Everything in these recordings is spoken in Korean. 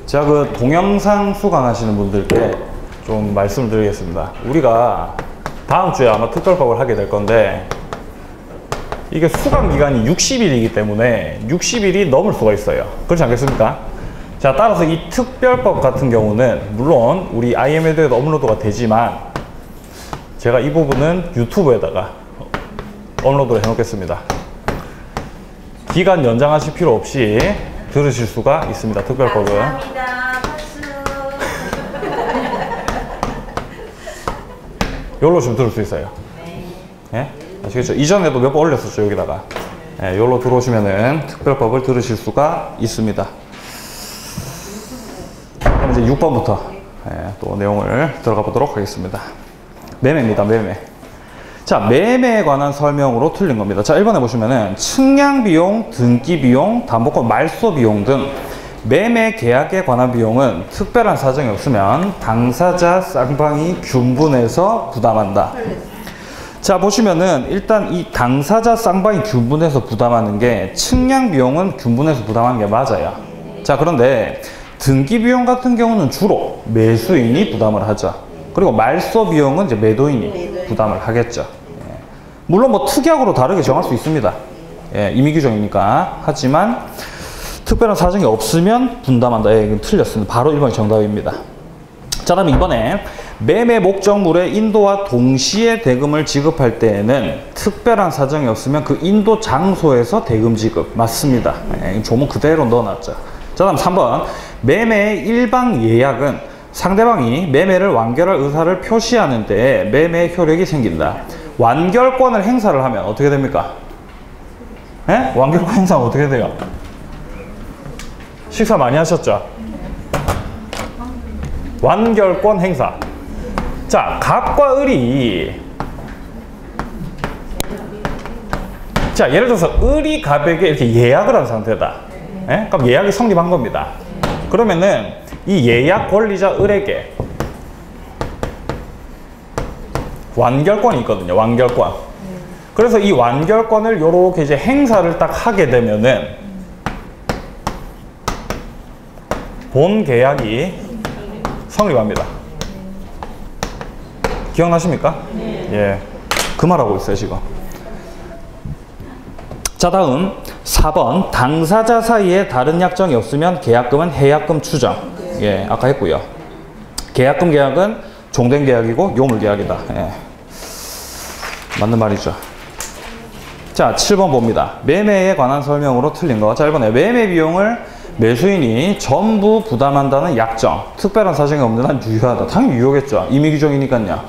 제가 그 동영상 수강하시는 분들께 좀 말씀을 드리겠습니다. 우리가 다음 주에 아마 특별법을 하게 될 건데, 이게 수강 기간이 60일이기 때문에 60일이 넘을 수가 있어요. 그렇지 않겠습니까? 자, 따라서 이 특별법 같은 경우는 물론 우리 IM에도 업로드가 되지만 제가 이 부분은 유튜브에다가 업로드를 해 놓겠습니다. 기간 연장하실 필요 없이 들으실 수가 있습니다. 특별법은. 감사합니다. 박수. 요로 좀 들을 수 있어요. 네? 아시겠죠? 이전에도 몇 번 올렸었죠, 여기다가. 네, 요로 들어오시면은 특별법을 들으실 수가 있습니다. 그럼 이제 6번부터 또 내용을 들어가 보도록 하겠습니다. 매매입니다, 매매. 자, 매매에 관한 설명으로 틀린 겁니다. 자, 1번에 보시면은 측량비용, 등기비용, 담보권 말소비용 등 매매 계약에 관한 비용은 특별한 사정이 없으면 당사자 쌍방이 균분해서 부담한다. 자, 보시면은 일단 이 당사자 쌍방이 균분해서 부담하는 게 측량비용은 균분해서 부담하는 게 맞아요. 자, 그런데 등기비용 같은 경우는 주로 매수인이 부담을 하죠. 그리고 말소비용은 이제 매도인이 부담을 하겠죠. 물론 뭐 특약으로 다르게 정할 수 있습니다. 임의 규정이니까. 하지만 특별한 사정이 없으면 분담한다. 이건 틀렸습니다. 바로 1번이 정답입니다. 자, 다음 2번에 매매 목적물의 인도와 동시에 대금을 지급할 때에는 특별한 사정이 없으면 그 인도 장소에서 대금 지급. 맞습니다. 조문 그대로 넣어놨죠. 자, 다음 3번. 매매의 일방 예약은 상대방이 매매를 완결할 의사를 표시하는 데에 매매 효력이 생긴다. 완결권을 행사를 하면 어떻게 됩니까? 예? 완결권 행사는 어떻게 돼요? 식사 많이 하셨죠? 완결권 행사. 자, 갑과 을이, 자, 예를 들어서 을이 갑에게 이렇게 예약을 한 상태다. 예? 그럼 예약이 성립한 겁니다. 그러면은 이 예약 권리자 을에게 완결권이 있거든요. 완결권. 그래서 이 완결권을 요렇게 이제 행사를 딱 하게 되면은 본 계약이 성립합니다. 기억나십니까? 예. 그 말하고 있어요, 지금. 자, 다음 4번. 당사자 사이에 다른 약정이 없으면 계약금은 해약금 추정. 예, 아까 했고요. 계약금 계약은 종된 계약이고 요물 계약이다. 예. 맞는 말이죠. 자, 7번 봅니다. 매매에 관한 설명으로 틀린 거. 자, 1번에 매매 비용을 매수인이 전부 부담한다는 약정. 특별한 사정이 없는 한 유효하다. 당연히 유효겠죠. 임의 규정이니까요.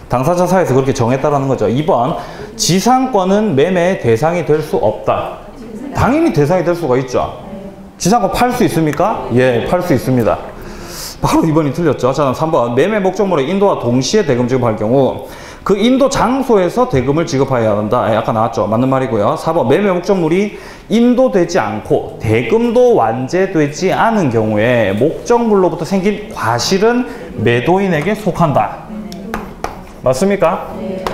당사자 사이에서 그렇게 정했다라는 거죠. 2번. 지상권은 매매의 대상이 될 수 없다. 당연히 대상이 될 수가 있죠. 지상권 팔 수 있습니까? 예, 팔 수 있습니다. 바로 2번이 틀렸죠. 자, 3번. 매매 목적물의 인도와 동시에 대금 지급할 경우 그 인도 장소에서 대금을 지급해야 한다. 예, 아까 나왔죠. 맞는 말이고요. 4번. 매매 목적물이 인도되지 않고 대금도 완제되지 않은 경우에 목적물로부터 생긴 과실은 매도인에게 속한다. 맞습니까? 네.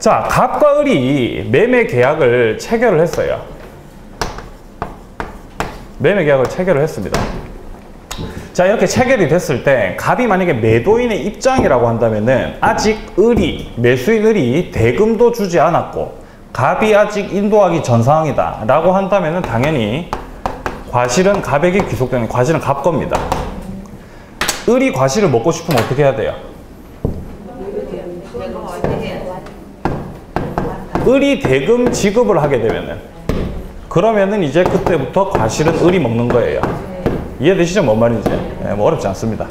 자, 갑과 을이 매매 계약을 체결을 했어요. 매매 계약을 체결을 했습니다. 자, 이렇게 체결이 됐을 때 갑이 만약에 매도인의 입장이라고 한다면은 아직 을이, 매수인 을이 대금도 주지 않았고 갑이 아직 인도하기 전 상황이다 라고 한다면은 당연히 과실은 갑에게 귀속되는, 과실은 갑 겁니다. 을이 과실을 먹고 싶으면 어떻게 해야 돼요? 을이 대금 지급을 하게 되면은, 그러면은 이제 그때부터 과실은 을이 먹는 거예요. 이해되시죠? 뭔 말인지? 네, 뭐 어렵지 않습니다.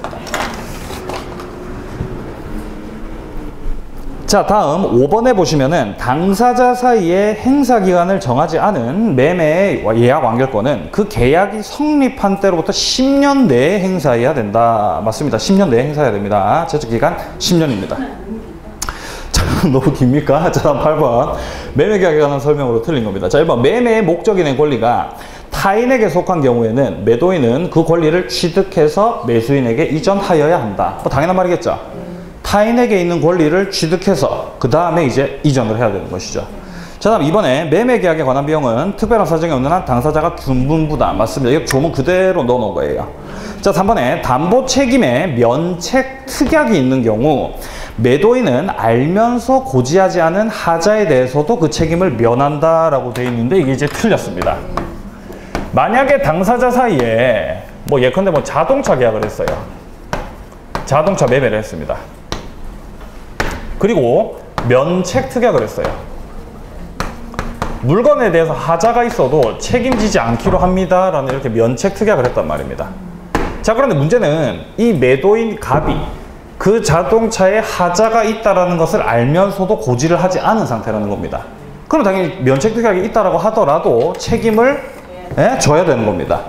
자, 다음 5번에 보시면은 당사자 사이에 행사 기간을 정하지 않은 매매의 예약 완결권은 그 계약이 성립한 때로부터 10년 내에 행사해야 된다. 맞습니다. 10년 내에 행사해야 됩니다. 제적 기간 10년입니다. 자, 너무 깁니까? 자, 다음 8번. 매매 계약에 관한 설명으로 틀린 겁니다. 자, 1번. 매매의 목적인의 권리가 타인에게 속한 경우에는 매도인은 그 권리를 취득해서 매수인에게 이전하여야 한다. 뭐 당연한 말이겠죠. 타인에게 있는 권리를 취득해서 그 다음에 이제 이전을 해야 되는 것이죠. 자, 다음 2번에 매매 계약에 관한 비용은 특별한 사정이 없는 한 당사자가 균분 부담. 맞습니다. 이거 조문 그대로 넣어놓은 거예요. 자, 3번에 담보 책임에 면책 특약이 있는 경우 매도인은 알면서 고지하지 않은 하자에 대해서도 그 책임을 면한다라고 되어 있는데 이게 이제 틀렸습니다. 만약에 당사자 사이에 뭐 예컨대 뭐 자동차 계약을 했어요. 자동차 매매를 했습니다. 그리고 면책 특약을 했어요. 물건에 대해서 하자가 있어도 책임지지 않기로 합니다 라는 이렇게 면책 특약을 했단 말입니다. 자, 그런데 문제는 이 매도인 갑이 그 자동차에 하자가 있다라는 것을 알면서도 고지를 하지 않은 상태라는 겁니다. 그럼 당연히 면책 특약이 있다라고 하더라도 책임을 져야 되는 겁니다.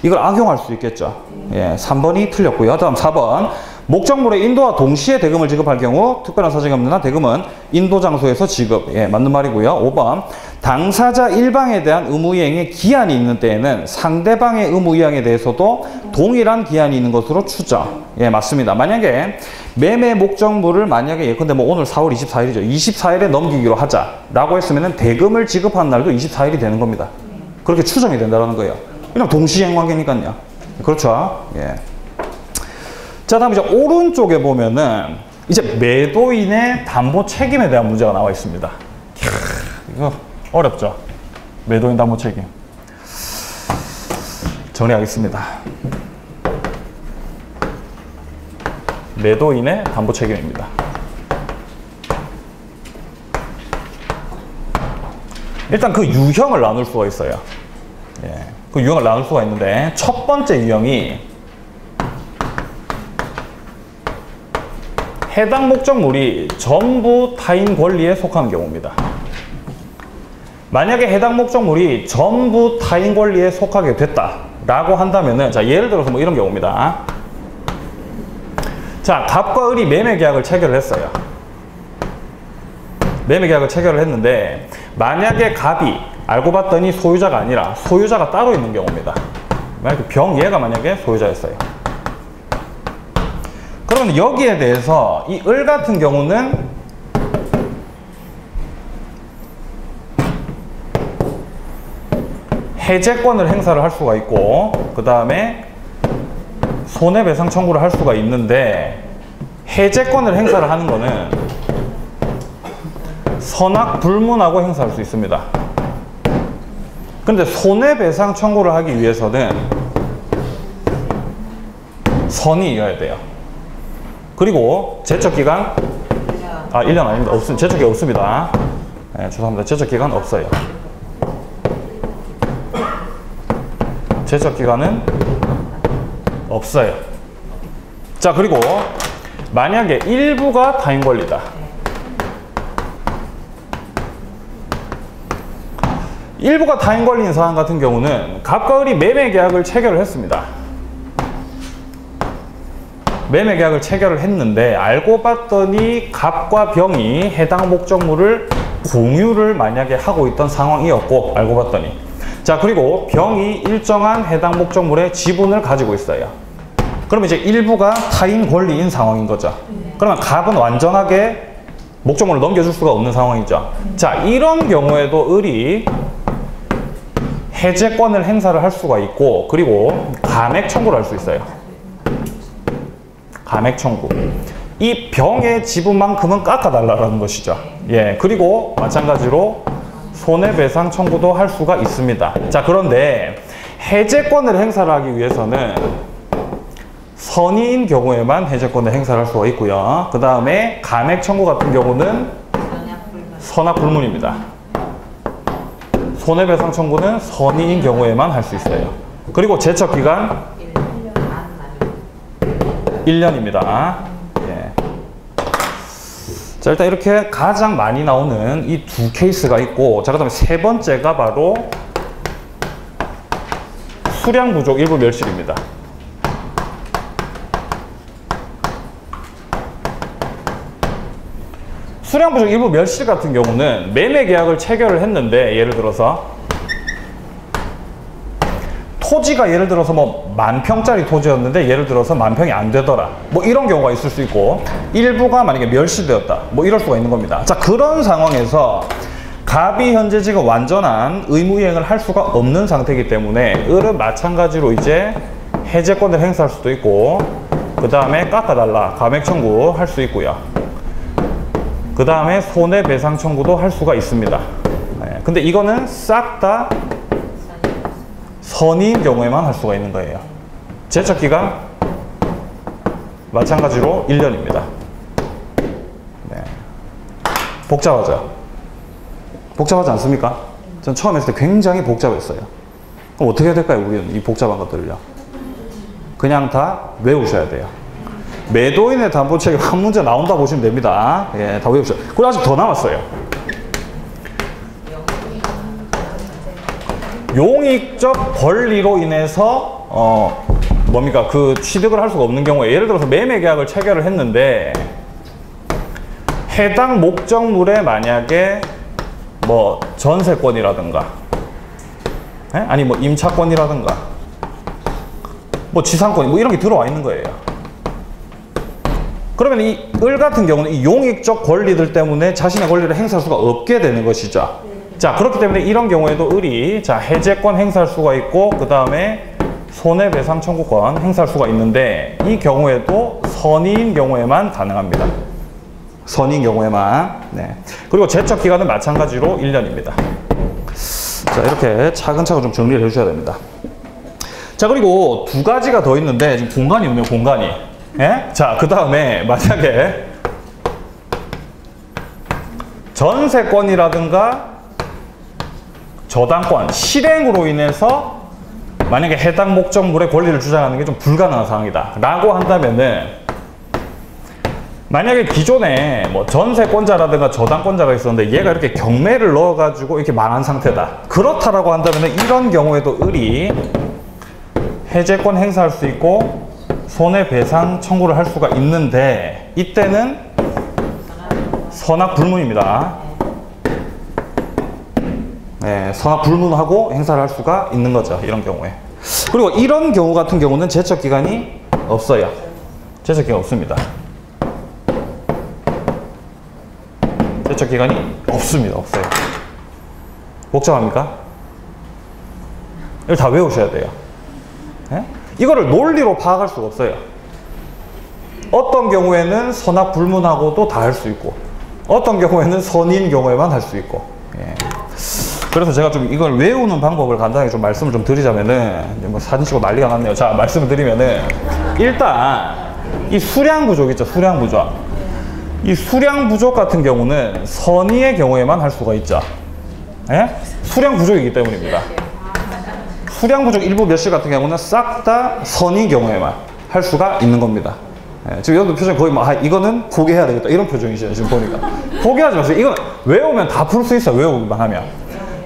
이걸 악용할 수 있겠죠. 3번이 틀렸고요. 다음 4번. 목적물의 인도와 동시에 대금을 지급할 경우 특별한 사정이 없는 한 대금은 인도 장소에서 지급. 맞는 말이고요. 5번. 당사자 일방에 대한 의무이행에 기한이 있는 때에는 상대방의 의무이행에 대해서도 동일한 기한이 있는 것으로 추정. 맞습니다. 만약에 매매 목적물을 만약에 예컨대 뭐 오늘 4월 24일이죠. 24일에 넘기기로 하자라고 했으면 대금을 지급한 날도 24일이 되는 겁니다. 그렇게 추정이 된다는 거예요. 그냥 동시행 관계니까요. 그렇죠. 자, 다음 이제 오른쪽에 보면은 이제 매도인의 담보 책임에 대한 문제가 나와 있습니다. 이거 어렵죠? 매도인 담보 책임. 정리하겠습니다. 매도인의 담보 책임입니다. 일단 그 유형을 나눌 수가 있어요. 그 유형을 나눌 수가 있는데 첫 번째 유형이 해당 목적물이 전부 타인 권리에 속하는 경우입니다. 만약에 해당 목적물이 전부 타인 권리에 속하게 됐다라고 한다면은, 자, 예를 들어서 뭐 이런 경우입니다. 자, 갑과 을이 매매 계약을 체결을 했어요. 매매 계약을 체결을 했는데 만약에 갑이 알고 봤더니 소유자가 아니라 소유자가 따로 있는 경우입니다. 만약에 병예가 만약에 소유자였어요. 그러면 여기에 대해서 이 을 같은 경우는 해제권을 행사를 할 수가 있고 그 다음에 손해배상 청구를 할 수가 있는데 해제권을 행사를 하는 거는 선악불문하고 행사할 수 있습니다. 근데 손해배상 청구를 하기 위해서는 선의여야 돼요. 그리고 제척기간 1년 아닙니다. 제척기 없습니다. 죄송합니다. 제척기간 없어요. 제척기간은 없어요. 자, 그리고 만약에 일부가 타인 권리다. 일부가 타인 권리인 사안 같은 경우는 갑과 을이 매매 계약을 체결을 했습니다. 매매 계약을 체결을 했는데 알고 봤더니 갑과 병이 해당 목적물을 공유를 만약에 하고 있던 상황이었고 알고 봤더니, 자, 그리고 병이 일정한 해당 목적물의 지분을 가지고 있어요. 그러면 이제 일부가 타인 권리인 상황인 거죠. 그러면 갑은 완전하게 목적물을 넘겨줄 수가 없는 상황이죠. 자, 이런 경우에도 을이 해제권을 행사를 할 수가 있고 그리고 감액 청구를 할 수 있어요. 감액 청구. 이 병의 지분만큼은 깎아달라는 것이죠. 그리고 마찬가지로 손해배상 청구도 할 수가 있습니다. 자, 그런데 해제권을 행사를 하기 위해서는 선의인 경우에만 해제권을 행사를 할 수가 있고요. 그 다음에 감액 청구 같은 경우는 선악불문입니다. 손해배상 청구는 선의인 경우에만 할 수 있어요. 그리고 제척기간 1년입니다. 자, 일단 이렇게 가장 많이 나오는 이 두 케이스가 있고, 자, 그 다음에 세 번째가 바로 수량 부족 일부 멸실입니다. 수량 부족 일부 멸실 같은 경우는 매매 계약을 체결을 했는데 예를 들어서 토지가 예를 들어서 뭐 10,000평짜리 토지였는데 예를 들어서 10,000평이 안 되더라, 뭐 이런 경우가 있을 수 있고 일부가 만약에 멸실되었다, 뭐 이럴 수가 있는 겁니다. 자, 그런 상황에서 갑이 현재 지금 완전한 의무이행을 할 수가 없는 상태이기 때문에 을은 마찬가지로 이제 해제권을 행사할 수도 있고, 그 다음에 깎아달라, 감액 청구할 수 있고요. 그 다음에 손해배상 청구도 할 수가 있습니다. 네, 근데 이거는 싹 다 선의인 경우에만 할 수가 있는 거예요. 제척기간 마찬가지로 1년입니다. 네. 복잡하죠? 복잡하지 않습니까? 전 처음 했을 때 굉장히 복잡했어요. 그럼 어떻게 해야 될까요? 우리는 이 복잡한 것들을요. 그냥 다 외우셔야 돼요. 매도인의 담보체계 한 문제 나온다 보시면 됩니다. 예, 다 외우셔야 돼요. 그리고 아직 더 남았어요. 용익적 권리로 인해서 뭡니까? 그 취득을 할 수가 없는 경우에, 예를 들어서 매매 계약을 체결을 했는데 해당 목적물에 만약에 뭐 전세권이라든가, 아니 뭐 임차권이라든가, 뭐 지상권, 뭐 이런 게 들어와 있는 거예요. 그러면 이 을 같은 경우는 이 용익적 권리들 때문에 자신의 권리를 행사할 수가 없게 되는 것이죠. 자, 그렇기 때문에 이런 경우에도 을이 자 해제권 행사할 수가 있고, 그 다음에 손해배상 청구권 행사할 수가 있는데, 이 경우에도 선의인 경우에만 가능합니다. 선의인 경우에만. 네. 그리고 제척 기간은 마찬가지로 1년입니다. 자, 이렇게 차근차근 좀 정리를 해주셔야 됩니다. 자, 그리고 두 가지가 더 있는데 지금 공간이 없네요. 공간이. 예? 자, 그 다음에 만약에 전세권이라든가 저당권, 실행으로 인해서 만약에 해당 목적물의 권리를 주장하는 게 좀 불가능한 상황이다 라고 한다면은, 만약에 기존에 뭐 전세권자라든가 저당권자가 있었는데 얘가 이렇게 경매를 넣어가지고 이렇게 망한 상태다, 그렇다라고 한다면은 이런 경우에도 을이 해제권 행사할 수 있고 손해배상 청구를 할 수가 있는데, 이때는 선악불문입니다. 네, 선악불문하고 행사를 할 수가 있는 거죠, 이런 경우에. 그리고 이런 경우 같은 경우는 제척기간이 없어요. 제척기간 없습니다. 제척기간이 없습니다. 없어요. 복잡합니까? 이걸 다 외우셔야 돼요. 네? 이거를 논리로 파악할 수가 없어요. 어떤 경우에는 선악불문하고도 다 할 수 있고, 어떤 경우에는 선의인 경우에만 할 수 있고. 예. 그래서 제가 좀 이걸 외우는 방법을 간단하게 좀 말씀을 좀 드리자면은, 뭐 사진 찍고 난리가 났네요. 자, 말씀을 드리면은, 일단 이 수량 부족 있죠, 수량 부족. 이 수량 부족 같은 경우는 선의의 경우에만 할 수가 있죠. 예? 수량 부족이기 때문입니다. 수량 부족 일부 몇 시 같은 경우는 싹 다 선의 경우에만 할 수가 있는 겁니다. 예, 지금 여러분 표정 거의 뭐, 아, 이거는 포기해야 되겠다, 이런 표정이시죠, 지금 보니까. 포기하지 마세요. 이건 외우면 다 풀 수 있어요, 외우기만 하면.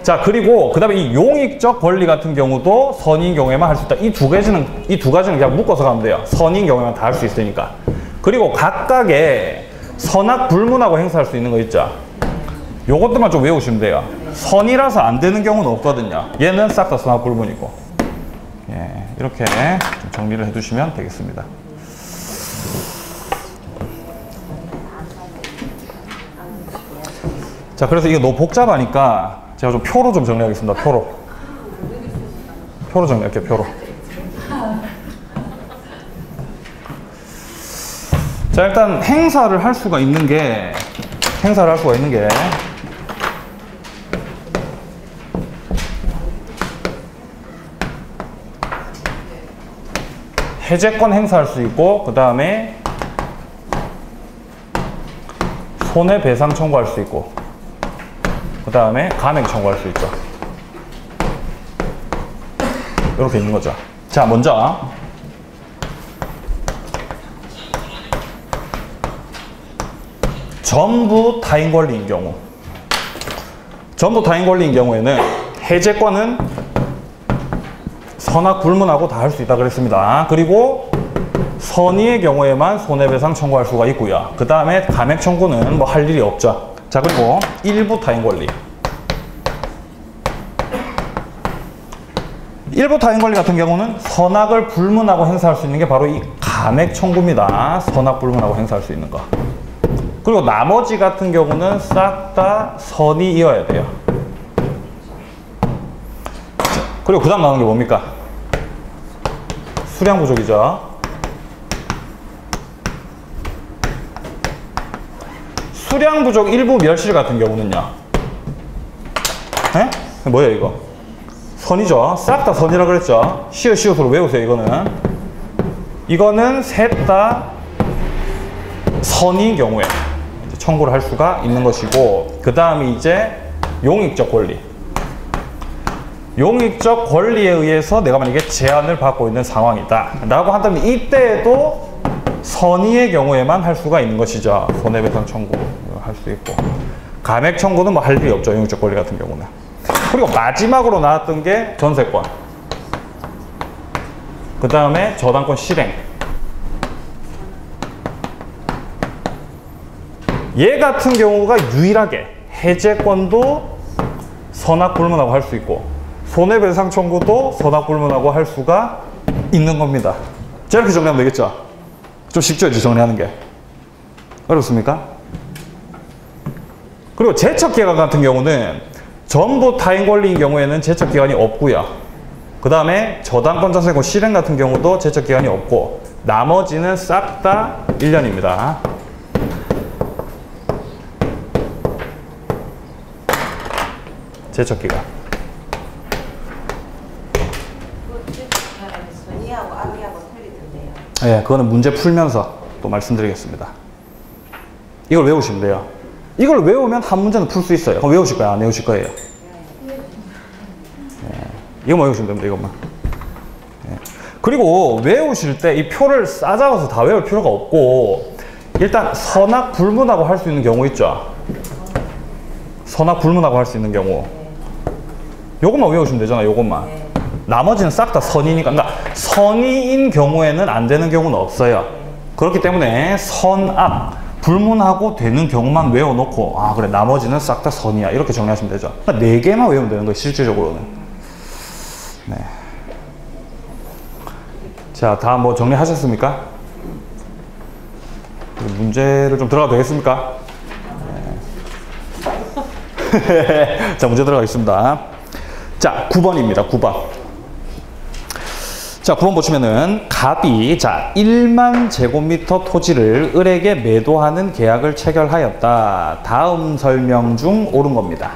자, 그리고 그 다음에 이 용익적 권리 같은 경우도 선의인 경우에만 할 수 있다. 이 두 가지는 그냥 묶어서 가면 돼요. 선의인 경우에만 다 할 수 있으니까. 그리고 각각의 선악불문하고 행사할 수 있는 거 있죠. 요것들만 좀 외우시면 돼요. 선이라서 안 되는 경우는 없거든요. 얘는 싹 다 선악불문이고. 예, 이렇게 좀 정리를 해두시면 되겠습니다. 자, 그래서 이게 너무 복잡하니까 제가 좀 표로 좀 정리하겠습니다. 표로 정리할게요. 표로. 자, 일단 행사를 할 수가 있는 게 해제권 행사할 수 있고, 그 다음에 손해배상 청구할 수 있고, 그 다음에 감액 청구할 수 있죠. 이렇게 있는 거죠. 자, 먼저 전부 타인 권리인 경우, 전부 타인 권리인 경우에는 해제권은 선악불문하고 다 할 수 있다 그랬습니다. 그리고 선의의 경우에만 손해배상 청구할 수가 있고요. 그 다음에 감액 청구는 뭐 할 일이 없죠. 자, 그리고 일부 타인 권리. 일부 타인 권리 같은 경우는 선악을 불문하고 행사할 수 있는 게 바로 이 감액 청구입니다. 선악 불문하고 행사할 수 있는 거. 그리고 나머지 같은 경우는 싹 다 선이 이어야 돼요. 자, 그리고 그 다음 나오는 게 뭡니까? 수량 부족이죠. 수량 부족 일부 멸실 같은 경우는요. 에? 뭐야 이거? 선이죠. 싹 다 선이라 그랬죠. 시옷으로 외우세요. 이거는 셋 다 선인 경우에 이제 청구를 할 수가 있는 것이고, 그 다음에 이제 용익적 권리. 용익적 권리에 의해서 내가 만약에 제한을 받고 있는 상황이다 라고 한다면 이때에도 선의의 경우에만 할 수가 있는 것이죠. 손해배상 청구 할 수 있고, 감액 청구는 뭐 할 일이 없죠. 용익적 권리 같은 경우는. 그리고 마지막으로 나왔던 게 전세권, 그 다음에 저당권 실행. 얘 같은 경우가 유일하게 해제권도 선악불문하고 할 수 있고 손해배상 청구도 선악불문하고 할 수가 있는 겁니다. 자, 이렇게 정리하면 되겠죠? 좀 쉽죠? 이제 정리하는 게. 어렵습니까? 그리고 제척기간 같은 경우는 전부 타인 권리인 경우에는 제척기간이 없고요. 그 다음에 저당권 전세권 실행 같은 경우도 제척기간이 없고, 나머지는 싹 다 1년입니다. 제척기간. 선의하고 악의하고 틀리던데요. 예, 그거는 문제 풀면서 또 말씀드리겠습니다. 이걸 외우시면 돼요. 이걸 외우면 한 문제는 풀 수 있어요. 그럼 외우실 거예요? 안 외우실 거예요? 예, 이것만 외우시면 됩니다. 이것만. 예. 그리고 외우실 때 이 표를 싸잡아서 다 외울 필요가 없고, 일단 선악불문하고 할 수 있는 경우 있죠? 선악불문하고 할 수 있는 경우. 요것만 외우시면 되잖아요. 요것만. 나머지는 싹 다 선이니까. 그러니까 선의인 경우에는 안 되는 경우는 없어요. 그렇기 때문에 선악 불문하고 되는 경우만 외워놓고, 아 그래 나머지는 싹 다 선이야, 이렇게 정리하시면 되죠. 그러니까 4개만 외우면 되는 거예요. 실질적으로는. 네. 자, 다음 뭐 정리하셨습니까? 문제를 좀 들어가도 되겠습니까? 네. 자, 문제 들어가겠습니다. 자, 9번입니다. 9번. 자, 9번 보시면은 갑이 1만 제곱미터 토지를 을에게 매도하는 계약을 체결하였다. 다음 설명 중 옳은 겁니다.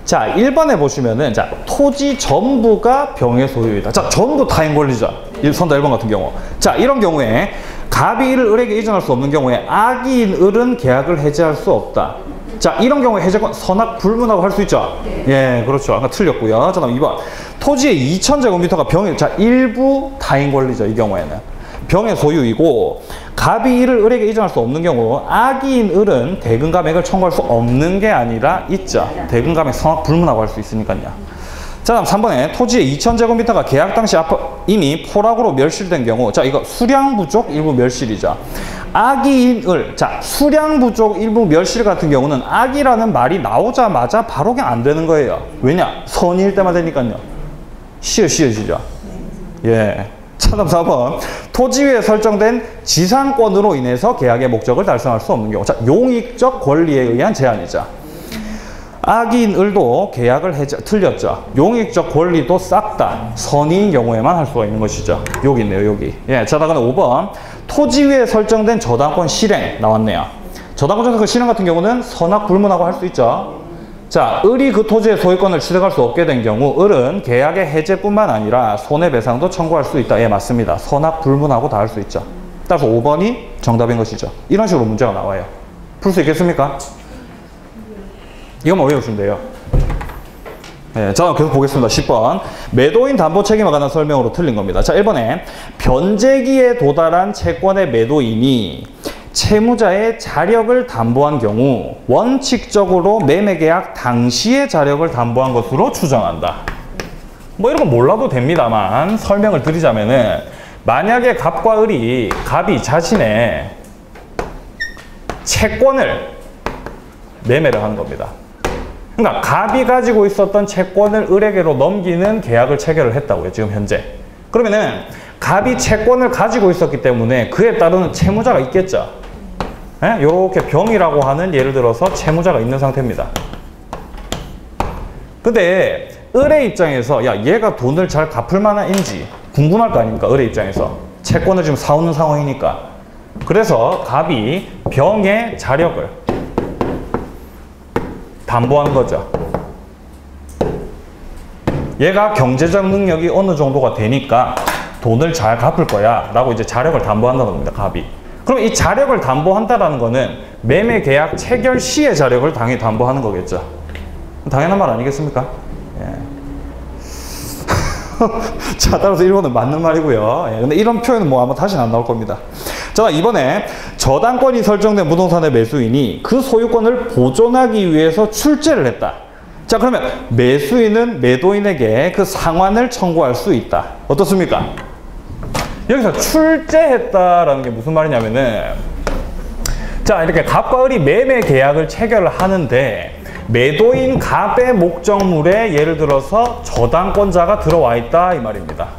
자, 1번에 보시면은 토지 전부가 병의 소유이다. 자, 전부 타인 권리죠. 선다 1번 같은 경우. 자, 이런 경우에 갑이 이를 을에게 이전할 수 없는 경우에 악의인 을은 계약을 해지할 수 없다. 자, 이런 경우에 해제권 선악불문하고 할 수 있죠? 예, 그렇죠. 아까 틀렸고요. 자, 다음 2번. 토지의 2000제곱미터가 병의, 일부 타인 권리죠. 이 경우에는. 병의 소유이고, 갑이 이를 을에게 이전할 수 없는 경우, 악의인 을은 대금감액을 청구할 수 없는 게 아니라 있죠. 대금감액 선악불문하고 할 수 있으니까요. 자, 다음 3번에 토지의 2000제곱미터가 계약 당시 이미 포락으로 멸실된 경우, 자, 이거 수량 부족 일부 멸실이죠. 악의인 을, 자, 수량 부족 일부 멸실 같은 경우는 악이라는 말이 나오자마자 바로 그냥 안 되는 거예요. 왜냐? 선일 때만 되니까요. 시어시어지죠. 예. 자, 다음 4번. 토지 위에 설정된 지상권으로 인해서 계약의 목적을 달성할 수 없는 경우. 자, 용익적 권리에 의한 제한이죠. 악의인 을도 계약을 틀렸죠. 용익적 권리도 싹 다 선의인 경우에만 할 수가 있는 것이죠. 여기 있네요, 여기. 예, 자, 다음에 5번. 토지 위에 설정된 저당권 실행 나왔네요. 저당권 저당권 실행 같은 경우는 선악불문하고 할 수 있죠. 자, 을이 그 토지의 소유권을 취득할 수 없게 된 경우 을은 계약의 해제뿐만 아니라 손해배상도 청구할 수 있다. 예, 맞습니다. 선악불문하고 다 할 수 있죠. 따라서 5번이 정답인 것이죠. 이런 식으로 문제가 나와요. 풀 수 있겠습니까? 이것만 외우시면 돼요. 네, 자, 계속 보겠습니다. 10번. 매도인 담보 책임에 관한 설명으로 틀린 겁니다. 자, 1번에 변제기에 도달한 채권의 매도인이 채무자의 자력을 담보한 경우 원칙적으로 매매계약 당시의 자력을 담보한 것으로 추정한다. 뭐 이런 거 몰라도 됩니다만 설명을 드리자면은, 만약에 갑과 을이, 갑이 자신의 채권을 매매를 하는 겁니다. 그러니까 갑이 가지고 있었던 채권을 을에게로 넘기는 계약을 체결을 했다고요. 지금 현재. 그러면은 갑이 채권을 가지고 있었기 때문에 그에 따르는 채무자가 있겠죠. 예? 요렇게 병이라고 하는, 예를 들어서 채무자가 있는 상태입니다. 근데 을의 입장에서 야, 얘가 돈을 잘 갚을 만한인지 궁금할 거 아닙니까? 을의 입장에서. 채권을 지금 사오는 상황이니까. 그래서 갑이 병의 자력을 담보한 거죠. 얘가 경제적 능력이 어느 정도가 되니까 돈을 잘 갚을 거야 라고 이제 자력을 담보한다는 겁니다. 갑이. 그럼 이 자력을 담보한다라는 거는 매매 계약 체결 시의 자력을 당연히 담보하는 거겠죠. 당연한 말 아니겠습니까? 예. 자, 따라서 1번은 맞는 말이고요. 예, 근데 이런 표현은 뭐 아마 다시는 안 나올 겁니다. 자, 이번에 저당권이 설정된 부동산의 매수인이 그 소유권을 보존하기 위해서 출제를 했다. 자, 그러면 매수인은 매도인에게 그 상환을 청구할 수 있다. 어떻습니까? 여기서 출제했다라는 게 무슨 말이냐면은, 자, 이렇게 갑과 을이 매매 계약을 체결을 하는데 매도인 갑의 목적물에 예를 들어서 저당권자가 들어와 있다 이 말입니다.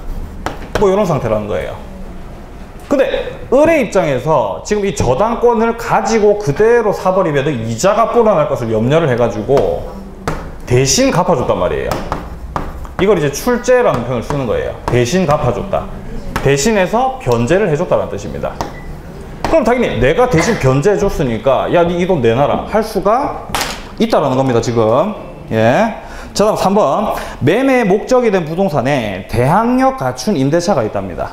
뭐 이런 상태라는 거예요. 근데 을의 입장에서 지금 이 저당권을 가지고 그대로 사버리면 이자가 불어날 것을 염려를 해가지고 대신 갚아줬단 말이에요. 이걸 이제 출제라는 표현을 쓰는 거예요. 대신 갚아줬다. 대신해서 변제를 해줬다는 뜻입니다. 그럼 당연히 내가 대신 변제해줬으니까 야, 니 이 돈 내놔라 할 수가 있다라는 겁니다, 지금. 예. 자, 다음 3번. 매매의 목적이 된 부동산에 대항력 갖춘 임대차가 있답니다.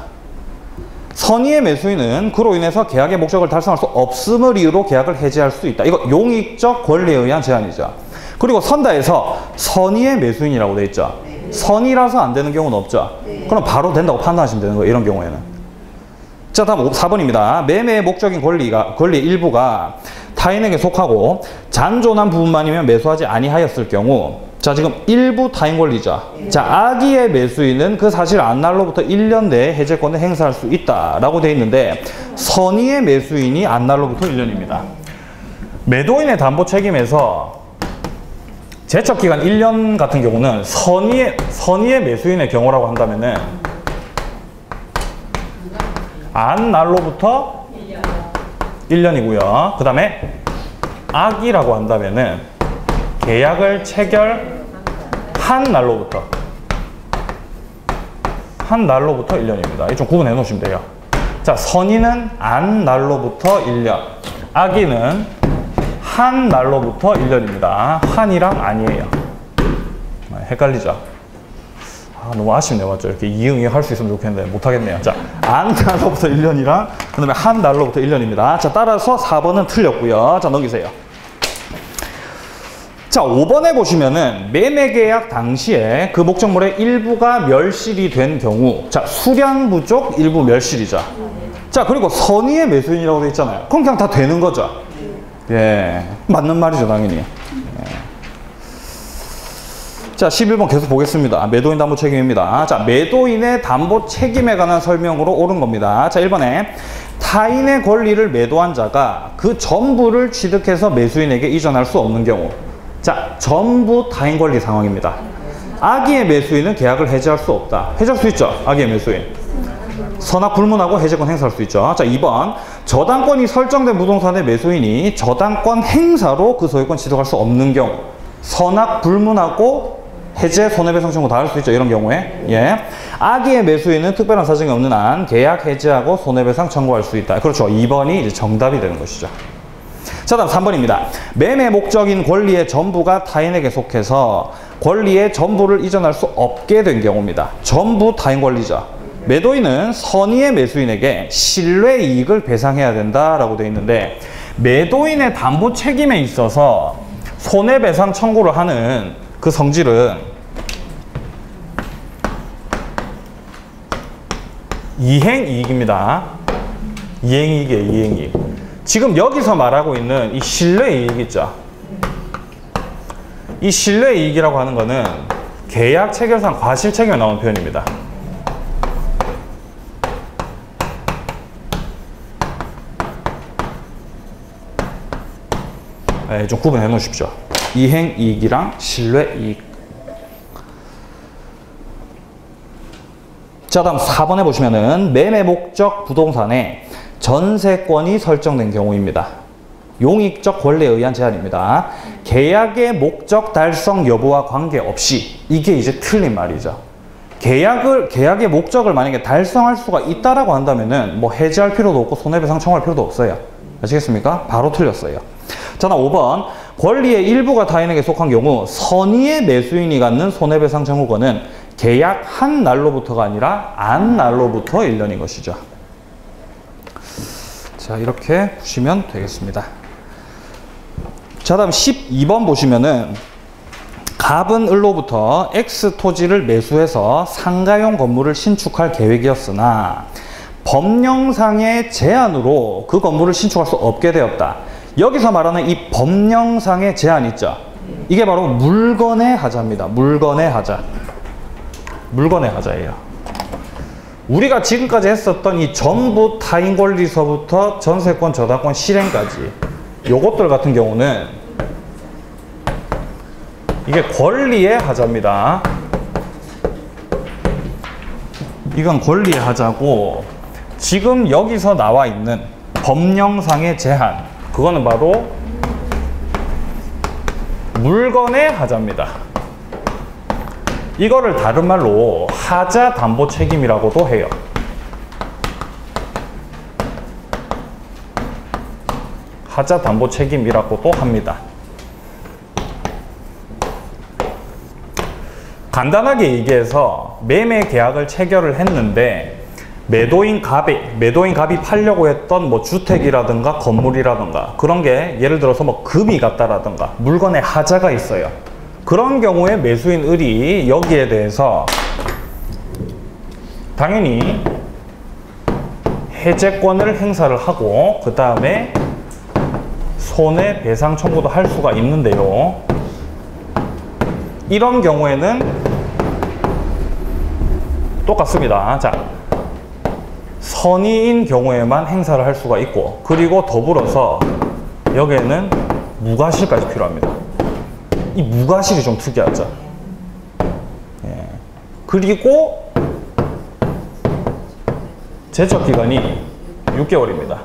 선의의 매수인은 그로 인해서 계약의 목적을 달성할 수 없음을 이유로 계약을 해지할 수 있다. 이거 용익적 권리에 의한 제한이죠. 그리고 선다에서 선의의 매수인이라고 돼 있죠. 선의라서 안 되는 경우는 없죠. 그럼 바로 된다고 판단하시면 되는 거예요, 이런 경우에는. 자, 다음 4번입니다. 매매의 목적인 권리의 일부가 타인에게 속하고 잔존한 부분만이면 매수하지 아니하였을 경우, 자, 지금 일부 타인 권리죠. 자, 악의의 매수인은 그 사실 안날로부터 1년 내에 해제권을 행사할 수 있다라고 돼 있는데 선의의 매수인이 안날로부터 1년입니다. 매도인의 담보 책임에서 제척기간 1년 같은 경우는 선의의 매수인의 경우라고 한다면은 안 날로부터 1년이고요. 그 다음에 악이라고 한다면은 계약을 체결한 날로부터 1년입니다. 이 좀 구분해 놓으시면 돼요. 자, 선의는 안 날로부터 1년, 악의는 한 날로부터 1년입니다. 한이랑 아니에요. 헷갈리죠? 아, 너무 아쉽네요, 맞죠? 이렇게 이응이응 할 수 있으면 좋겠는데 못하겠네요. 자, 안 날로부터 1년이랑 그 다음에 한 날로부터 1년입니다. 자, 따라서 4번은 틀렸고요. 자, 넘기세요. 자, 5번에 보시면은 매매계약 당시에 그 목적물의 일부가 멸실이 된 경우, 자, 수량 부족 일부 멸실이죠. 자, 그리고 선의의 매수인이라고 되어 있잖아요. 그럼 그냥 다 되는 거죠. 예, 맞는 말이죠, 당연히. 예. 자, 11번 계속 보겠습니다. 매도인 담보 책임입니다. 자, 매도인의 담보 책임에 관한 설명으로 옳은 겁니다. 자, 1번에 타인의 권리를 매도한 자가 그 전부를 취득해서 매수인에게 이전할 수 없는 경우. 자, 전부 타인 권리 상황입니다. 악의의 매수인은 계약을 해지할 수 없다. 해지할 수 있죠, 악의의 매수인. 선악 불문하고 해제권 행사할 수 있죠. 자, 2번. 저당권이 설정된 부동산의 매수인이 저당권 행사로 그 소유권 취득할 수 없는 경우. 선악 불문하고 해제, 손해배상 청구 다 할 수 있죠, 이런 경우에. 예. 악의의 매수인은 특별한 사정이 없는 한 계약 해지하고 손해배상 청구할 수 있다. 그렇죠. 2번이 이제 정답이 되는 것이죠. 자, 다음 3번입니다. 매매 목적인 권리의 전부가 타인에게 속해서 권리의 전부를 이전할 수 없게 된 경우입니다. 전부 타인 권리죠. 매도인은 선의의 매수인에게 신뢰 이익을 배상해야 된다라고 되어 있는데 매도인의 담보 책임에 있어서 손해배상 청구를 하는 그 성질은 이행이익입니다. 이행이익이에요, 이행이익. 지금 여기서 말하고 있는 이 신뢰이익 있죠. 이 신뢰이익이라고 하는 거는 계약 체결상 과실책임에 나오는 표현입니다. 네, 좀 구분해 놓으십시오. 이행이익이랑 신뢰이익. 자, 다음 4번에 보시면은 매매 목적 부동산에 전세권이 설정된 경우입니다. 용익적 권리에 의한 제한입니다. 계약의 목적 달성 여부와 관계없이, 이게 이제 틀린 말이죠. 계약의 목적을 만약에 달성할 수가 있다라고 한다면은 뭐 해지할 필요도 없고 손해배상 청구할 필요도 없어요. 아시겠습니까? 바로 틀렸어요. 자, 5번. 권리의 일부가 타인에게 속한 경우 선의의 매수인이 갖는 손해배상 청구권은 계약 한 날로부터가 아니라 안 날로부터 1년인 것이죠. 자, 이렇게 보시면 되겠습니다. 자, 다음 12번 보시면은 갑은 을로부터 X 토지를 매수해서 상가용 건물을 신축할 계획이었으나 법령상의 제한으로 그 건물을 신축할 수 없게 되었다. 여기서 말하는 이 법령상의 제한 있죠? 이게 바로 물건의 하자입니다. 물건의 하자. 물건의 하자예요. 우리가 지금까지 했었던 이 전부 타인 권리서부터 전세권, 저당권 실행까지 요것들 같은 경우는 이게 권리의 하자입니다. 이건 권리의 하자고, 지금 여기서 나와 있는 법령상의 제한, 그거는 바로 물건의 하자입니다. 이거를 다른 말로 하자 담보 책임이라고도 해요. 하자 담보 책임이라고도 합니다. 간단하게 얘기해서 매매 계약을 체결을 했는데 매도인 갑이 팔려고 했던 뭐 주택이라든가 건물이라든가 그런 게 예를 들어서 뭐 금이 같다라든가 물건의 하자가 있어요. 그런 경우에 매수인 을이 여기에 대해서 당연히 해제권을 행사를 하고 그 다음에 손해배상 청구도 할 수가 있는데요. 이런 경우에는 똑같습니다. 자, 선의인 경우에만 행사를 할 수가 있고, 그리고 더불어서 여기에는 무과실까지 필요합니다. 이 무과실이 좀 특이하죠. 예. 그리고 제척기간이 6개월입니다.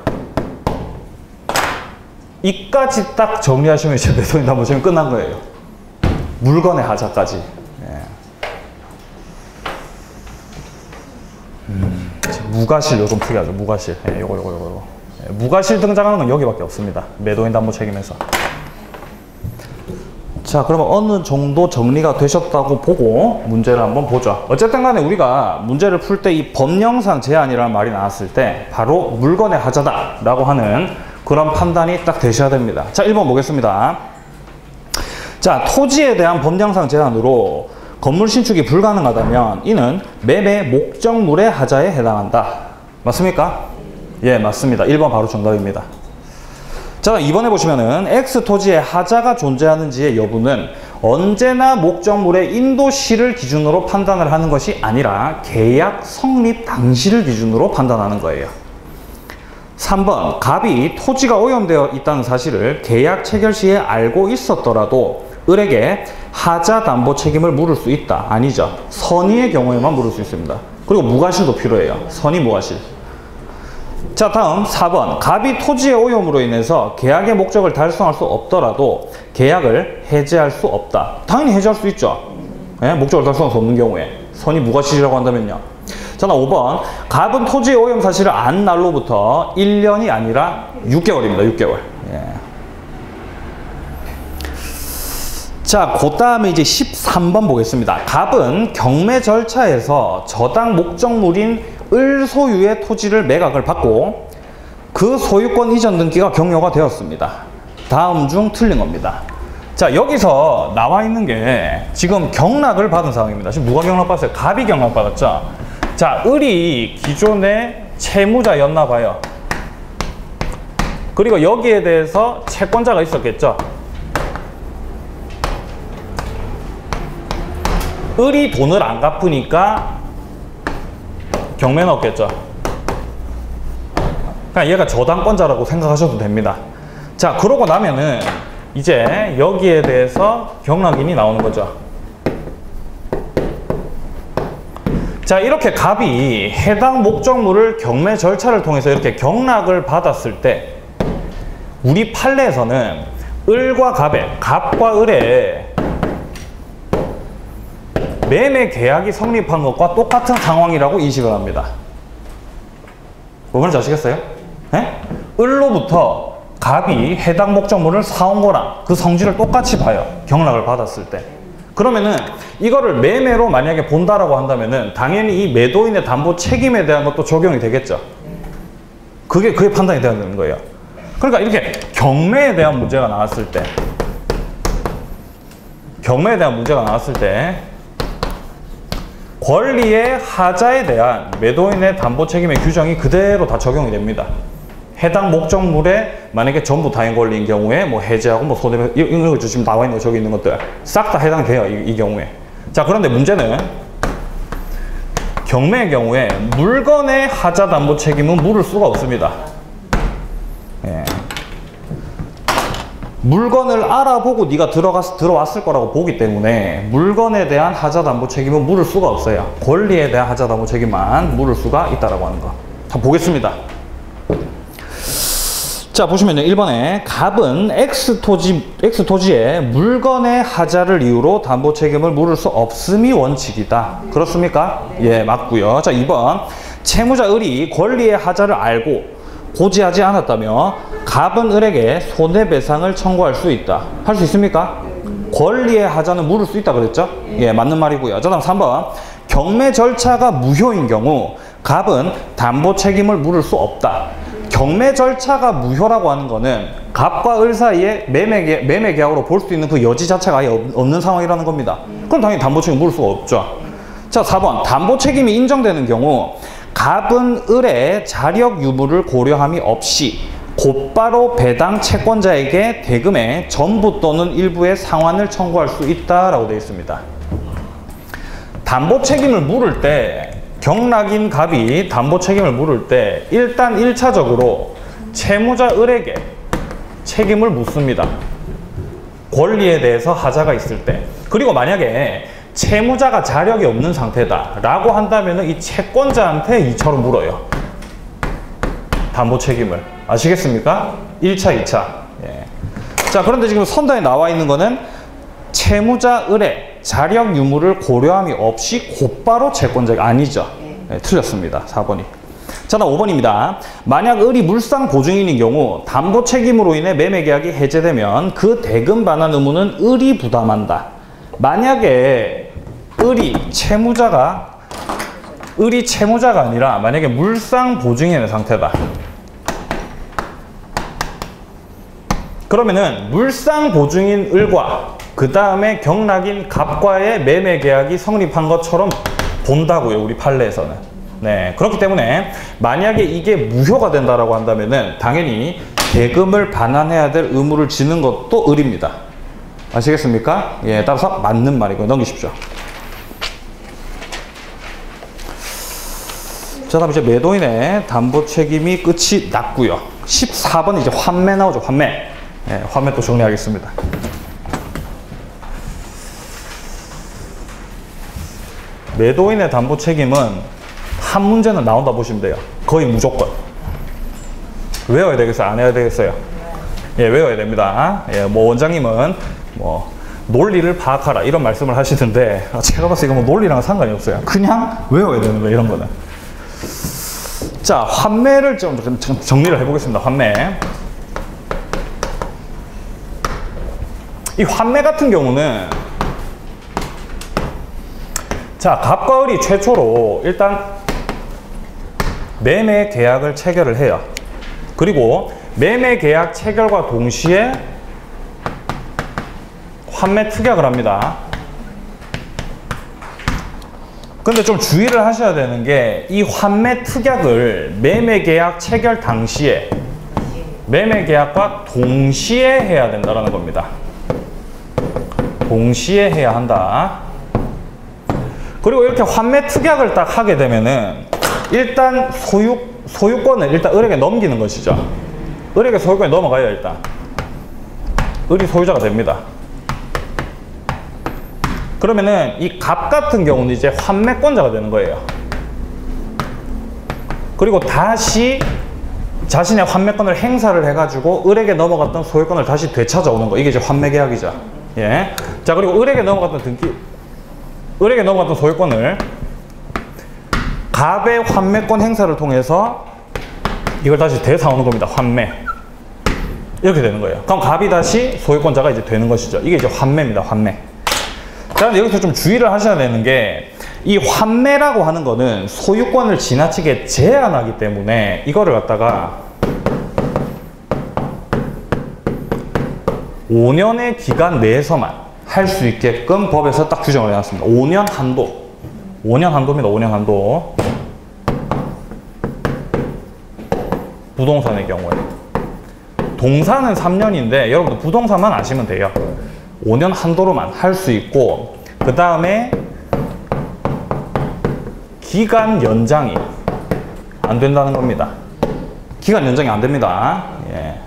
이까지 딱 정리하시면 이제 매도인 담보 책임 끝난 거예요. 물건의 하자까지. 예. 무과실 요즘 특이하죠. 무과실. 예, 요거. 예, 무과실 등장하는 건 여기밖에 없습니다. 매도인 담보 책임에서. 자, 그러면 어느 정도 정리가 되셨다고 보고 문제를 한번 보죠. 어쨌든 간에 우리가 문제를 풀 때 이 법령상 제한이라는 말이 나왔을 때 바로 물건의 하자다라고 하는 그런 판단이 딱 되셔야 됩니다. 자, 1번 보겠습니다. 자, 토지에 대한 법령상 제한으로 건물 신축이 불가능하다면 이는 매매 목적물의 하자에 해당한다. 맞습니까? 예, 맞습니다. 1번 바로 정답입니다. 자, 이번에 보시면은 X 토지에 하자가 존재하는지의 여부는 언제나 목적물의 인도시를 기준으로 판단을 하는 것이 아니라 계약 성립 당시를 기준으로 판단하는 거예요. 3번, 갑이 토지가 오염되어 있다는 사실을 계약 체결 시에 알고 있었더라도 을에게 하자 담보 책임을 물을 수 있다. 아니죠. 선의의 경우에만 물을 수 있습니다. 그리고 무과실도 필요해요. 선의 무과실. 자, 다음 4번. 갑이 토지의 오염으로 인해서 계약의 목적을 달성할 수 없더라도 계약을 해제할 수 없다. 당연히 해제할 수 있죠. 예? 목적을 달성할 수 없는 경우에. 선의 무과실이라고 한다면요. 자, 5번. 갑은 토지의 오염 사실을 안 날로부터 1년이 아니라 6개월입니다. 6개월. 예. 자, 그 다음에 이제 13번 보겠습니다. 갑은 경매 절차에서 저당 목적물인 을 소유의 토지를 매각을 받고 그 소유권 이전 등기가 격려가 되었습니다. 다음 중 틀린 겁니다. 자, 여기서 나와 있는 게 지금 경락을 받은 상황입니다. 지금 누가 경락받았어요? 갑이 경락받았죠? 자, 을이 기존의 채무자였나 봐요. 그리고 여기에 대해서 채권자가 있었겠죠? 을이 돈을 안 갚으니까 경매는 없겠죠. 그러니까 얘가 저당권자라고 생각하셔도 됩니다. 자, 그러고 나면은 이제 여기에 대해서 경락인이 나오는 거죠. 자, 이렇게 갑이 해당 목적물을 경매 절차를 통해서 이렇게 경락을 받았을 때 우리 판례에서는 을과 갑의, 갑과 을의 매매 계약이 성립한 것과 똑같은 상황이라고 인식을 합니다. 뭐 말인지 아시겠어요? 네? 을로부터 갑이 해당 목적물을 사온 거랑 그 성질을 똑같이 봐요. 경락을 받았을 때. 그러면은 이거를 매매로 만약에 본다라고 한다면은 당연히 이 매도인의 담보 책임에 대한 것도 적용이 되겠죠. 그게 판단이 돼야 되는 거예요. 그러니까 이렇게 경매에 대한 문제가 나왔을 때 권리의 하자에 대한 매도인의 담보 책임의 규정이 그대로 다 적용이 됩니다. 해당 목적물에 만약에 전부 다인 권리인 경우에 뭐 해지하고 뭐 손해배상 이런 거 지금 나와 있는 거 저기 있는 것들 싹 다 해당돼요. 이 경우에. 자, 그런데 문제는 경매의 경우에 물건의 하자 담보 책임은 물을 수가 없습니다. 예. 물건을 알아보고 네가 들어왔을 거라고 보기 때문에 물건에 대한 하자 담보 책임은 물을 수가 없어요. 권리에 대한 하자 담보 책임만 물을 수가 있다라고 하는 거. 자, 보겠습니다. 자, 보시면요. 1번에 갑은 X토지에 물건의 하자를 이유로 담보 책임을 물을 수 없음이 원칙이다. 그렇습니까? 예, 맞고요. 자, 2번. 채무자 을이 권리의 하자를 알고 고지하지 않았다며 갑은 을에게 손해배상을 청구할 수 있다. 할 수 있습니까? 권리의 하자는 물을 수 있다 그랬죠? 예, 맞는 말이고요. 자, 다음 3번. 경매 절차가 무효인 경우 갑은 담보 책임을 물을 수 없다. 경매 절차가 무효라고 하는 거는 갑과 을 사이에 매매 계약으로 볼 수 있는 그 여지 자체가 아예 없는 상황이라는 겁니다. 그럼 당연히 담보 책임 물을 수가 없죠. 자, 4번. 담보 책임이 인정되는 경우 갑은 을의 자력 유무를 고려함이 없이 곧바로 배당 채권자에게 대금의 전부 또는 일부의 상환을 청구할 수 있다라고 되어 있습니다. 담보 책임을 물을 때 경락인 갑이 담보 책임을 물을 때 일단 1차적으로 채무자 을에게 책임을 묻습니다. 권리에 대해서 하자가 있을 때. 그리고 만약에 채무자가 자력이 없는 상태다 라고 한다면 이 채권자한테 2차로 물어요. 담보 책임을. 아시겠습니까? 1차, 2차. 예. 자, 그런데 지금 선단에 나와 있는 거는 채무자 을의 자력 유무를 고려함이 없이 곧바로 채권자가 아니죠. 네, 틀렸습니다. 4번이. 자, 다음 5번입니다. 만약 을이 물상 보증인인 경우 담보 책임으로 인해 매매 계약이 해제되면 그 대금 반환 의무는 을이 부담한다. 만약에 을이 채무자가 아니라 만약에 물상 보증인의 상태다. 그러면은 물상 보증인 을과 그 다음에 경락인 갑과의 매매 계약이 성립한 것처럼 본다고요, 우리 판례에서는. 네, 그렇기 때문에 만약에 이게 무효가 된다라고 한다면은 당연히 대금을 반환해야 될 의무를 지는 것도 을입니다. 아시겠습니까? 예, 따라서 맞는 말이고 넘기십시오. 자, 다음 이제 매도인의 담보 책임이 끝이 났고요. 14번 이제 환매 나오죠, 환매. 예, 환매 또 정리하겠습니다. 매도인의 담보 책임은 한 문제는 나온다 보시면 돼요. 거의 무조건. 외워야 되겠어요? 안 해야 되겠어요? 예, 외워야 됩니다. 예, 뭐 원장님은 뭐 논리를 파악하라 이런 말씀을 하시던데 제가 봤을 때 이거 뭐 논리랑 상관이 없어요. 그냥 외워야 되는 거예요, 이런 거는. 자, 환매를 좀 정리를 해보겠습니다. 환매. 이 환매 같은 경우는 자, 갑과 을이 최초로 일단 매매 계약을 체결을 해요. 그리고 매매 계약 체결과 동시에 환매 특약을 합니다. 근데 좀 주의를 하셔야 되는 게 이 환매 특약을 매매 계약 체결 당시에 매매 계약과 동시에 해야 된다는 겁니다. 동시에 해야 한다. 그리고 이렇게 환매 특약을 딱 하게 되면은 일단 소유권을 일단 을에게 넘기는 것이죠. 을에게 소유권이 넘어가요, 일단. 을이 소유자가 됩니다. 그러면은 이 갑 같은 경우는 이제 환매권자가 되는 거예요. 그리고 다시 자신의 환매권을 행사를 해가지고 을에게 넘어갔던 소유권을 다시 되찾아오는 거. 이게 이제 환매계약이죠. 예. 자, 그리고 을에게 넘어갔던 을에게 넘어갔던 소유권을 갑의 환매권 행사를 통해서 이걸 다시 되사오는 겁니다. 환매. 이렇게 되는 거예요. 그럼 갑이 다시 소유권자가 이제 되는 것이죠. 이게 이제 환매입니다. 환매. 자, 근데 여기서 좀 주의를 하셔야 되는 게 이 환매라고 하는 거는 소유권을 지나치게 제한하기 때문에 이거를 갖다가 5년의 기간 내에서만 할 수 있게끔 법에서 딱 규정을 해놨습니다. 5년 한도. 5년 한도입니다. 5년 한도. 부동산의 경우에. 동산은 3년인데 여러분들 부동산만 아시면 돼요. 5년 한도로만 할 수 있고, 그 다음에 기간 연장이 안 된다는 겁니다. 기간 연장이 안 됩니다. 예.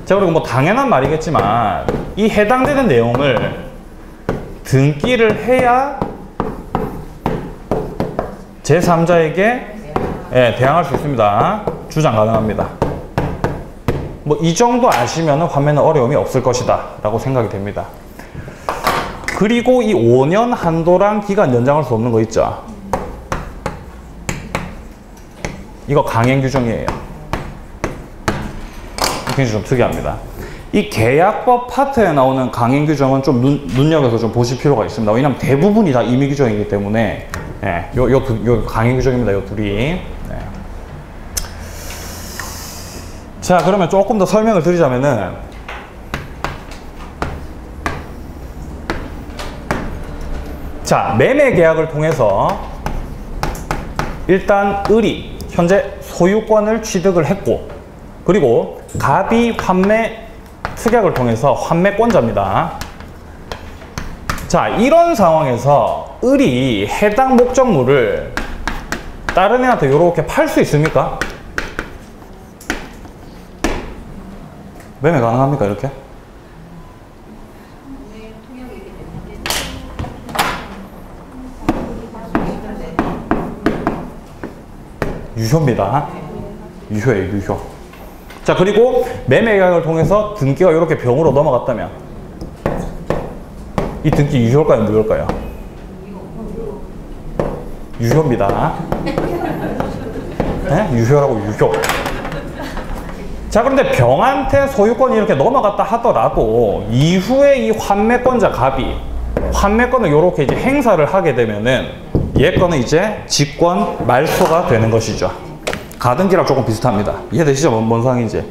자, 그리고 뭐 당연한 말이겠지만 이 해당되는 내용을 등기를 해야 제3자에게 예, 대항할 수 있습니다. 주장 가능합니다. 뭐 이 정도 아시면 환매는 어려움이 없을 것이다 라고 생각이 됩니다. 그리고 이 5년 한도랑 기간 연장할 수 없는 거 있죠. 이거 강행 규정이에요. 굉장히 좀 특이합니다. 이 계약법 파트에 나오는 강행 규정은 좀 눈여겨서 좀 보실 필요가 있습니다. 왜냐하면 대부분이 다 임의 규정이기 때문에 예, 요 강행 규정입니다. 요 둘이. 네. 자, 그러면 조금 더 설명을 드리자면은 자, 매매 계약을 통해서 일단 을이 현재 소유권을 취득을 했고, 그리고 갑이 환매 특약을 통해서 환매권자입니다. 자, 이런 상황에서 을이 해당 목적물을 다른 애한테 이렇게 팔 수 있습니까? 매매 가능합니까, 이렇게? 유효입니다. 유효예요, 유효. 자, 그리고 매매 계약을 통해서 등기가 이렇게 병으로 넘어갔다면 이 등기 유효일까요, 무효일까요? 유효입니다. 네? 유효라고, 유효. 자, 그런데 병한테 소유권이 이렇게 넘어갔다 하더라도 이후에 이 환매권자 갑이 환매권을 이렇게 이제 행사를 하게 되면은 얘 거는 이제 직권 말소가 되는 것이죠. 가등기랑 조금 비슷합니다. 이해되시죠? 뭔 상황인지.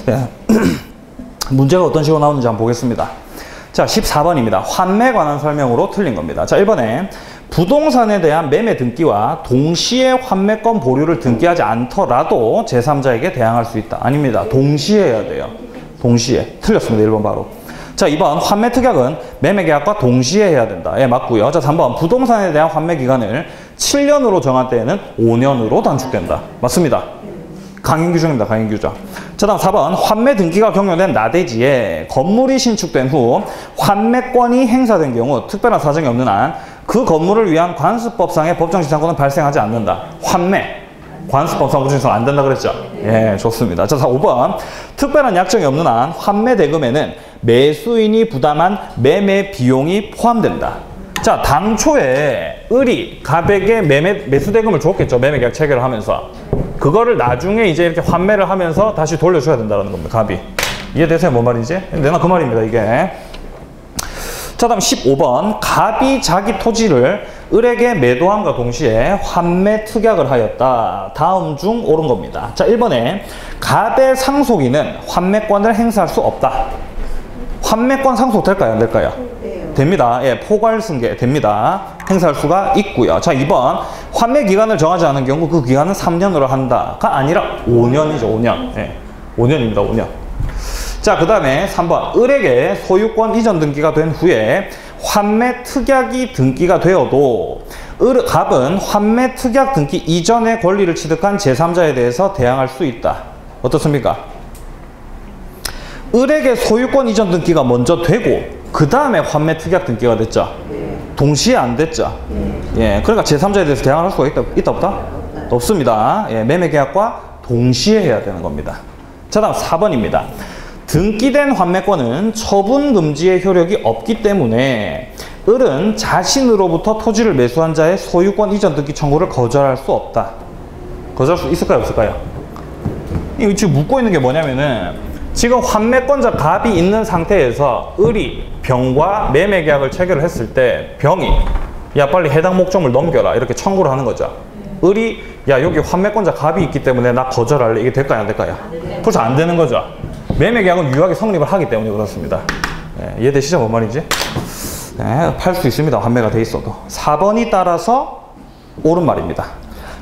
예. 문제가 어떤 식으로 나오는지 한번 보겠습니다. 자, 14번입니다. 환매에 관한 설명으로 틀린 겁니다. 자, 1번에 부동산에 대한 매매 등기와 동시에 환매권 보류를 등기하지 않더라도 제3자에게 대항할 수 있다. 아닙니다. 동시에 해야 돼요. 동시에. 틀렸습니다. 1번 바로. 자, 2번 환매 특약은 매매 계약과 동시에 해야 된다. 예, 맞고요. 자, 3번 부동산에 대한 환매 기간을 7년으로 정한 때에는 5년으로 단축된다. 맞습니다. 강행 규정입니다. 강행 규정. 자, 다음 4번 환매 등기가 경료된 나대지에 건물이 신축된 후 환매권이 행사된 경우 특별한 사정이 없는 한 그 건물을 위한 관습법상의 법정지상권은 발생하지 않는다. 환매. 관습법상 법정지상권 안 된다 그랬죠? 예, 좋습니다. 자, 5번 특별한 약정이 없는 한 환매 대금에는 매수인이 부담한 매매 비용이 포함된다. 자, 당초에 을이 갑에게 매수 대금을 줬겠죠. 매매 계약 체결을 하면서. 그거를 나중에 이제 이렇게 환매를 하면서 다시 돌려줘야 된다는 겁니다. 갑이. 이해되세요? 뭔 말인지? 내가 그 말입니다. 이게. 자, 다음 15번 갑이 자기 토지를 을에게 매도함과 동시에 환매 특약을 하였다. 다음 중 옳은 겁니다. 자, 1번에 갑의 상속인은 환매권을 행사할 수 없다. 환매권 상속될까요? 안 될까요? 됩니다. 예, 포괄승계 됩니다. 행사할 수가 있고요. 자, 2번 환매 기간을 정하지 않은 경우 그 기간은 3년으로 한다가 아니라 5년이죠. 5년. 예, 5년입니다. 5년. 자, 그 다음에 3번 을에게 소유권 이전 등기가 된 후에 환매 특약이 등기가 되어도 갑은 환매 특약 등기 이전의 권리를 취득한 제3자에 대해서 대항할 수 있다. 어떻습니까? 을에게 소유권 이전 등기가 먼저 되고 그 다음에 환매 특약 등기가 됐죠. 동시에 안 됐죠. 예, 그러니까 제3자에 대해서 대항할 수가 있다 없다? 없습니다. 예, 매매 계약과 동시에 해야 되는 겁니다. 자, 다음 4번입니다. 등기된 환매권은 처분 금지의 효력이 없기 때문에 을은 자신으로부터 토지를 매수한 자의 소유권 이전 등기 청구를 거절할 수 없다. 거절할 수 있을까요, 없을까요? 이거 지금 묻고 있는 게 뭐냐면은 지금 환매권자 갑이 있는 상태에서 을이 병과 매매 계약을 체결을 했을 때 병이 야 빨리 해당 목적물 넘겨라 이렇게 청구를 하는 거죠. 을이 야 여기 환매권자 갑이 있기 때문에 나 거절할래. 이게 될까요, 안 될까요? 그렇죠, 안 되는 거죠. 매매 계약은 유효하게 성립을 하기 때문에 그렇습니다. 이해되시죠, 뭔 말인지? 팔 수 있습니다, 환매가 돼 있어도. 4번이 따라서 옳은 말입니다.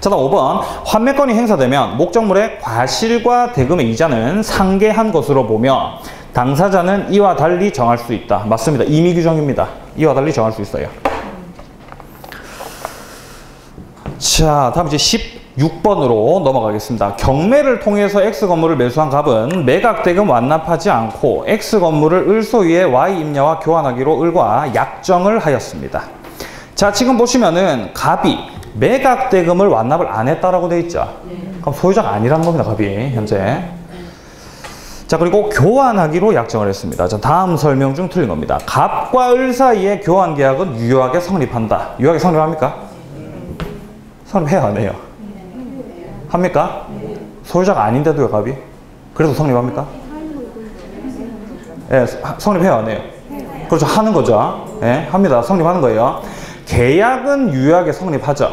자, 다음 5번. 환매권이 행사되면 목적물의 과실과 대금의 이자는 상계한 것으로 보며 당사자는 이와 달리 정할 수 있다. 맞습니다. 임의 규정입니다. 이와 달리 정할 수 있어요. 자, 다음 이제 16번으로 넘어가겠습니다. 경매를 통해서 X 건물을 매수한 갑은 매각 대금 완납하지 않고 X 건물을 을 소유의 Y 임야와 교환하기로 을과 약정을 하였습니다. 자, 지금 보시면은 갑이 매각 대금을 완납을 안 했다라고 돼 있죠. 그럼 소유자가 아니라는 겁니다, 갑이 현재. 자, 그리고 교환하기로 약정을 했습니다. 자, 다음 설명 중 틀린 겁니다. 갑과 을 사이의 교환 계약은 유효하게 성립한다. 유효하게 성립합니까? 성립해야 안 해요? 합니까? 소유자가 아닌데도요, 갑이? 그래서 성립합니까? 예, 성립해야 안 해요? 그렇죠, 하는 거죠. 예, 합니다. 성립하는 거예요. 계약은 유효하게 성립하죠.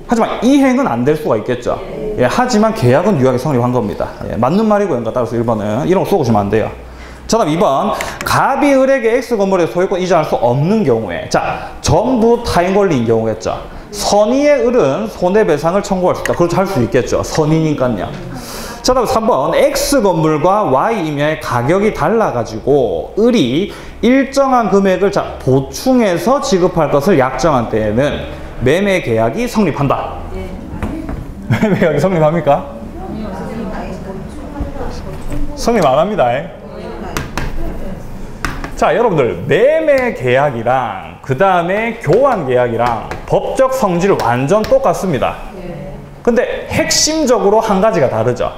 하지만 이행은 안 될 수가 있겠죠. 예, 하지만 계약은 유효하게 성립한 겁니다. 예, 맞는 말이고요. 따라서 1번은 이런 거 쏘고 오시면 안 돼요. 자, 다음 2번. 갑이 을에게 X 건물의 소유권 이전할 수 없는 경우에, 자, 전부 타인 권리인 경우겠죠. 선의의 을은 손해배상을 청구할 수 있다. 그렇죠, 할 수 있겠죠. 선의니까요. 자, 다음 3번. X 건물과 Y 임야의 가격이 달라가지고 을이 일정한 금액을 보충해서 지급할 것을 약정한 때에는 매매 계약이 성립한다. 매매 계약이 성립합니까? 성립 안 합니다. 자, 여러분들 매매 계약이랑 그 다음에 교환 계약이랑 법적 성질은 완전 똑같습니다. 근데 핵심적으로 한 가지가 다르죠.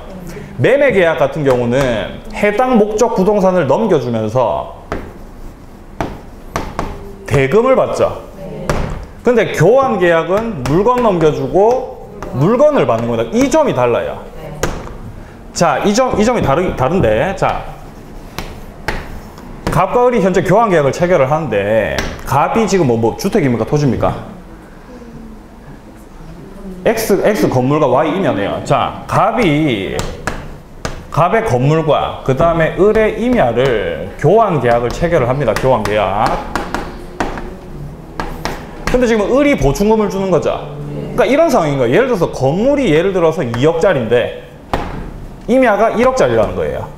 매매 계약 같은 경우는 해당 목적 부동산을 넘겨주면서 대금을 받죠. 근데 교환 계약은 물건 넘겨주고 물건을 받는 겁니다. 이 점이 달라요. 자, 이 점이 다른데, 자, 갑과 을이 현재 교환 계약을 체결을 하는데, 갑이 지금 뭐 주택입니까? 토지입니까? X 건물과 Y 임야네요. 자, 갑의 건물과 그 다음에 을의 임야를 교환 계약을 체결을 합니다. 교환 계약. 근데 지금 을이 보충금을 주는 거죠. 그러니까 이런 상황인 거예요. 예를 들어서 건물이 예를 들어서 2억짜리인데 임야가 1억짜리라는 거예요.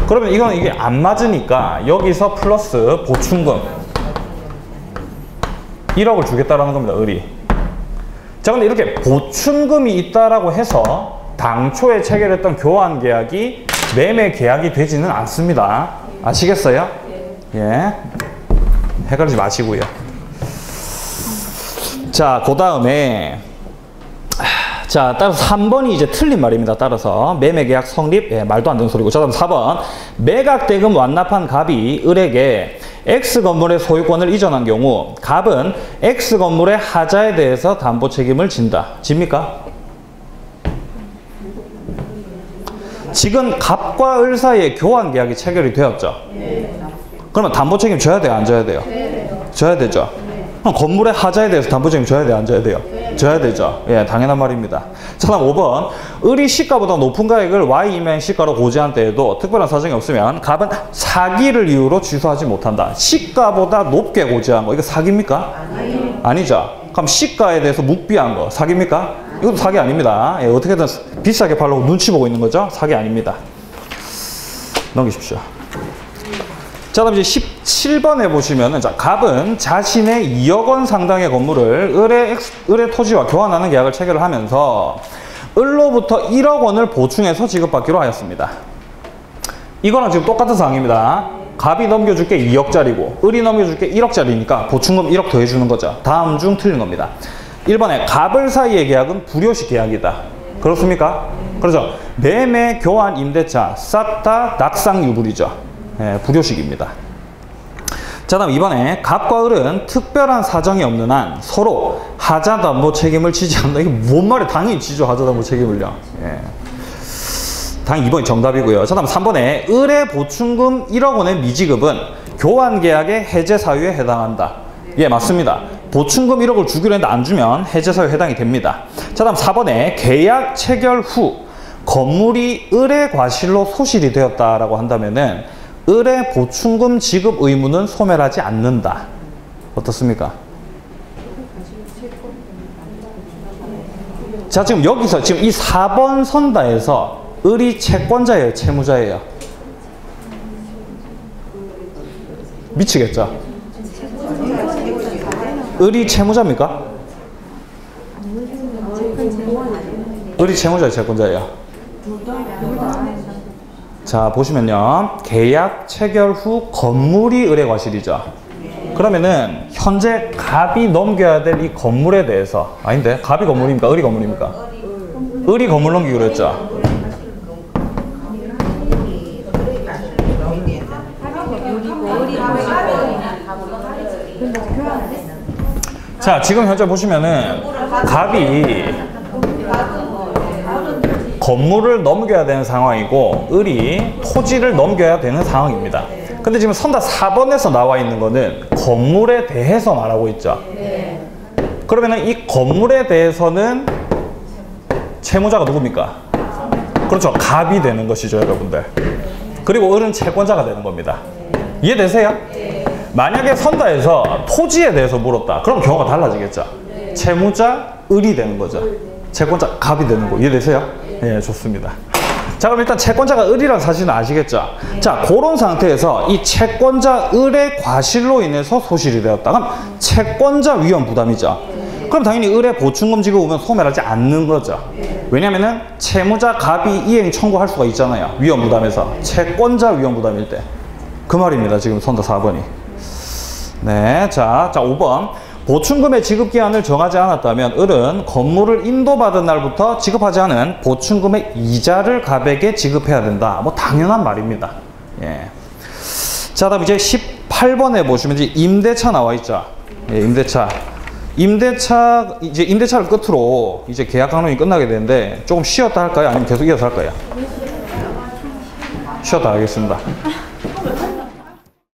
그러면 이게 안 맞으니까 여기서 플러스 보충금 1억을 주겠다라는 겁니다, 을이. 자, 근데 이렇게 보충금이 있다라고 해서 당초에 체결했던 교환 계약이 매매 계약이 되지는 않습니다. 아시겠어요? 예. 헷갈리지 마시고요. 자, 그 다음에 자, 따라서 3번이 이제 틀린 말입니다. 따라서 매매계약 성립, 예, 말도 안 되는 소리고. 자, 다음 4번. 매각대금 완납한 갑이 을에게 X 건물의 소유권을 이전한 경우 갑은 X 건물의 하자에 대해서 담보 책임을 진다. 집니까? 지금 갑과 을 사이에 교환 계약이 체결이 되었죠. 그러면 담보 책임 져야 돼요, 안 져야 돼요? 져야 되죠. 그럼 건물의 하자에 대해서 담보 책임 져야 돼요, 안 져야 돼요? 져야 되죠. 예, 당연한 말입니다. 자, 다음 5번. 을이 시가보다 높은 가액을 Y 임야의 시가로 고지한 때에도 특별한 사정이 없으면 갑은 사기를 이유로 취소하지 못한다. 시가보다 높게 고지한 거, 이거 사기입니까? 아니죠. 그럼 시가에 대해서 묵비한 거 사기입니까? 이것도 사기 아닙니다. 예, 어떻게든 비싸게 팔려고 눈치 보고 있는 거죠. 사기 아닙니다. 넘기십시오. 자, 다음 이제 17번에 보시면은, 자, 갑은 자신의 2억 원 상당의 건물을 을의 토지와 교환하는 계약을 체결을 하면서 을로부터 1억 원을 보충해서 지급받기로 하였습니다. 이거랑 지금 똑같은 상황입니다. 갑이 넘겨줄게 2억짜리고 을이 넘겨줄게 1억짜리니까 보충금 1억 더해주는 거죠. 다음 중 틀린 겁니다. 1번에 갑을 사이의 계약은 불효식 계약이다. 그렇습니까? 그렇죠. 매매, 교환, 임대차 싹 다 낙상 유불이죠. 예, 불효식입니다. 자, 다음 이번에 갑과 을은 특별한 사정이 없는 한 서로 하자담보 책임을 지지 않는다. 이게 뭔 말이야? 당연히 지죠. 하자담보 책임을요. 예. 당연히 2번이 정답이고요. 자, 다음 3번에 을의 보충금 1억 원의 미지급은 교환계약의 해제 사유에 해당한다. 예, 맞습니다. 보충금 1억을 주기로 했는데 안 주면 해제 사유에 해당이 됩니다. 자, 다음 4번에 계약 체결 후 건물이 을의 과실로 소실이 되었다라고 한다면은 을의 보충금 지급 의무는 소멸하지 않는다. 어떻습니까? 자, 지금 여기서 지금 이 4번 선다에서 을이 채권자예요, 채무자예요? 미치겠죠? 을이 채무자입니까? 을이 채무자예요, 채권자예요? 자, 보시면요. 계약 체결 후 건물이 을의 과실이죠. 그러면은 현재 갑이 넘겨야 될 이 건물에 대해서, 아닌데 갑이 건물입니까? 을이 건물입니까? 을이 건물 넘기기로 했죠. 자, 지금 현재 보시면은 갑이 건물을 넘겨야 되는 상황이고 을이 토지를 넘겨야 되는 상황입니다. 근데 지금 선다 4번에서 나와 있는 거는 건물에 대해서 말하고 있죠. 그러면은 이 건물에 대해서는 채무자가 누굽니까? 그렇죠. 갑이 되는 것이죠, 여러분들. 그리고 을은 채권자가 되는 겁니다. 이해되세요? 만약에 선다에서 토지에 대해서 물었다. 그럼 경우가 달라지겠죠. 채무자, 을이 되는 거죠. 채권자, 갑이 되는 거. 이해되세요? 예, 좋습니다. 자, 그럼 일단 채권자가 을이라는 사실은 아시겠죠? 자, 그런 상태에서 이 채권자 을의 과실로 인해서 소실이 되었다. 그럼 채권자 위험 부담이죠. 그럼 당연히 을의 보충금 지급 오면 소멸하지 않는 거죠. 왜냐면은 채무자 갑이 이행 청구할 수가 있잖아요. 위험 부담에서. 채권자 위험 부담일 때. 그 말입니다. 지금 선다 4번이. 네, 자 5번. 보충금의 지급기한을 정하지 않았다면 을은 건물을 인도받은 날부터 지급하지 않은 보충금의 이자를 갑에게 지급해야 된다. 뭐 당연한 말입니다. 예. 자, 다음 이제 18번에 보시면 이제 임대차 나와 있죠. 예, 임대차. 이제 임대차를 끝으로 이제 계약 강론이 끝나게 되는데 조금 쉬었다 할까요? 아니면 계속 이어서 할까요? 쉬었다 하겠습니다.